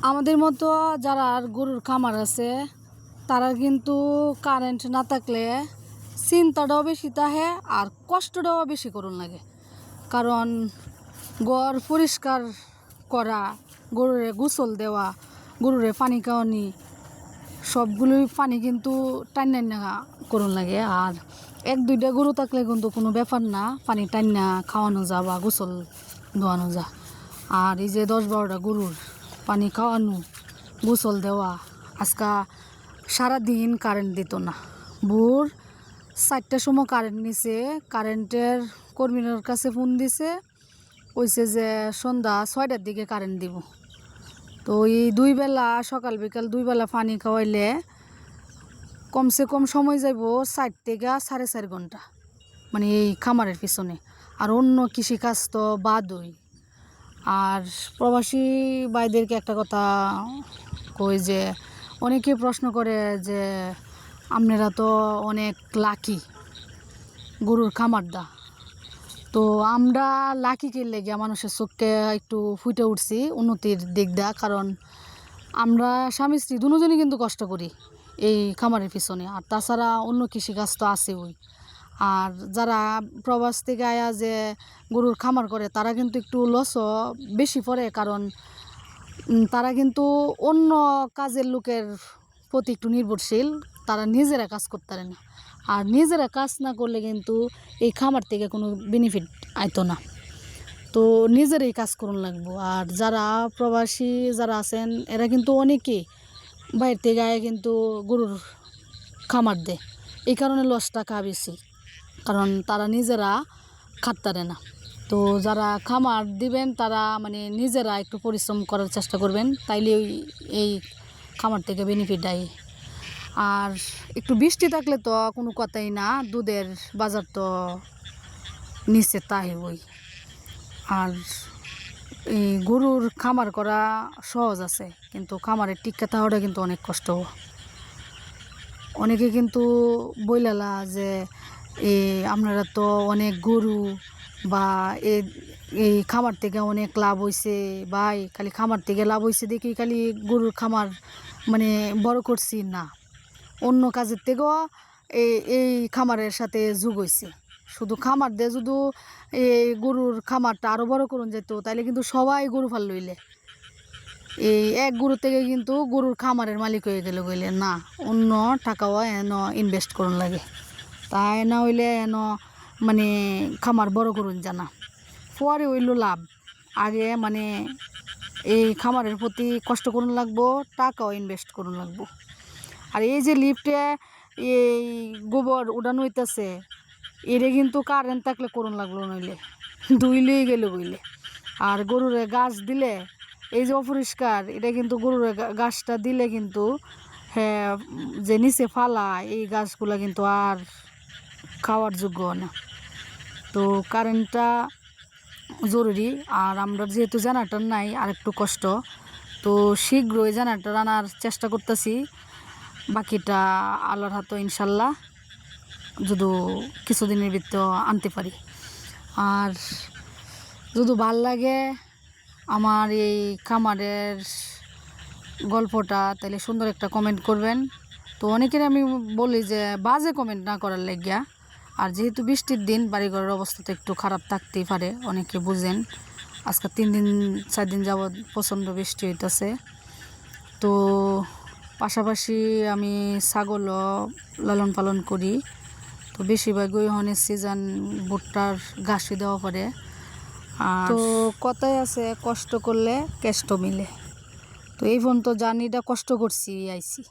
আমাদের মতো যারা গরুর খামার আছে তারা কিন্তু কারেন্ট না থাকলে চিন্তাটাও বেশি থাকে আর কষ্টটাও বেশি করুন লাগে। কারণ ঘর পরিষ্কার করা, গরুরে গোসল দেওয়া, গরুরে পানি খাওয়ানি, সবগুলোই পানি কিন্তু টান্না করুন লাগে। আর এক দুইটা গরু থাকলে কিন্তু কোনো ব্যাপার না, পানি টান্না খাওয়ানো যা বা গোসল ধোয়ানো যা। আর এই যে 10-12টা গরুর পানি খাওয়ানো, গোসল দেওয়া, আজকা সারাদিন কারেন্ট দিত না। ভোর 4টার সময় কারেন্ট নিছে, কারেন্টের কর্মীর কাছে ফোন দিছে, কইছে যে সন্ধ্যা 6টার দিকে কারেন্ট দিব। তো এই 2 বেলা সকাল বিকাল 2 বেলা পানি খাওয়াইলে কমসে কম সময় যাইব 4 থেকে 4.5 ঘন্টা, মানে এই খামারের পিছনে। আর অন্য কৃষিকাজ তো বাদই। আর প্রবাসী ভাইদেরকে একটা কথা কই যে অনেকে প্রশ্ন করে যে আপনারা তো অনেক লাকি গরুর খামার দা। তো আমরা লাকি কে লেগে মানুষের চোখে একটু ফুটে উঠছি উন্নতির দিক দা। কারণ আমরা স্বামী স্ত্রী দুজনই কিন্তু কষ্ট করি এই খামারের পিছনে। আর তাছাড়া অন্য কৃষিকাজ তো আছে ওই। আর যারা প্রবাস থেকে আয়া যে গরুর খামার করে তারা কিন্তু একটু লসও বেশি পড়ে। কারণ তারা কিন্তু অন্য কাজের লোকের প্রতি একটু নির্ভরশীল, তারা নিজেরা কাজ করতে পারে না। আর নিজেরা কাজ না করলে কিন্তু এই খামার থেকে কোনো বেনিফিট আইতো না। তো নিজেরাই কাজ করুন লাগবো। আর যারা প্রবাসী যারা আছেন এরা কিন্তু অনেকেই বাইরে থেকে আয় কিন্তু গরুর খামার দেয়, এই কারণে লস টাকা বেশি, কারণ তারা নিজেরা খাটতে না। তো যারা খামার দিবেন তারা মানে নিজেরা একটু পরিশ্রম করার চেষ্টা করবেন, তাইলে এই খামার থেকে বেনিফিট দেয়। আর একটু বৃষ্টি থাকলে তো কোনো কথাই না, দুধের বাজার তো নিচে তাই ওই। আর এই গরুর খামার করা সহজ আছে, কিন্তু খামারের টিক্কা থাকাটা কিন্তু অনেক কষ্ট। অনেকে কিন্তু বইলালা যে আপনারা তো অনেক গরু বা এই খামার থেকে অনেক লাভ হয়েছে, ভাই খালি খামার থেকে লাভ হয়েছে দেখি খালি গরুর খামার মানে বড় করছি না, অন্য কাজের থেকেও এই খামারের সাথে যোগ হয়েছে। শুধু খামার দিয়ে শুধু এই গরুর খামারটা আরও বড় করুন যেত তাইলে কিন্তু সবাই গরু ফাল লইলে এই এক গরু থেকে কিন্তু গরুর খামারের মালিক হয়ে গেলে গইলে না, অন্য টাকাও এন ইনভেস্ট করুন লাগে। তাই না হইলে এন মানে খামার বড় করুন জানা পরে হইল লাভ। আগে মানে এই খামারের প্রতি কষ্ট করুন লাগবো, টাকাও ইনভেস্ট করুন লাগবো। আর এই যে লিফটে এই গোবর উড়ানো হইতেছে, এটা কিন্তু কারেন্ট থাকলে করুন লাগলো, নইলে ধুইলেই গেল বইলে। আর গরুরে গাছ দিলে এই যে অপরিষ্কার, এটা কিন্তু গরুরে গাছটা দিলে কিন্তু হ্যাঁ যে নিচে ফালা এই গাছগুলা কিন্তু আর খাওয়ার যোগ্য না। তো কারেন্টটা জরুরি। আর আমরা যেহেতু জেনারেটর নাই আর একটু কষ্ট, তো শীঘ্রই জেনারেটর আনার চেষ্টা করতেছি। বাকিটা আল্লাহর হাতে ইনশাল্লাহ যদি কিছুদিনের ভিতর আনতে পারি। আর যদি ভাল লাগে আমার এই খামারের গল্পটা তাহলে সুন্দর একটা কমেন্ট করবেন। তো অনেকের আমি বলি যে বাজে কমেন্ট না করার লাগিয়া। আর যেহেতু বৃষ্টির দিন বাড়িঘরের অবস্থা তো একটু খারাপ থাকতেই পারে, অনেকে বুঝেন। আজকে 3-4 দিন যাবৎ প্রচণ্ড বৃষ্টি হইতেছে। তো পাশাপাশি আমি ছাগলও লালন পালন করি। তো বেশিরভাগই হনের সিজন ভুট্টার ঘাসই দেওয়া পড়ে। আর তো কথাই আছে কষ্ট করলে কেষ্ট মিলে। তো এই পর্যন্ত জার্নিটা কষ্ট করছি আইছি।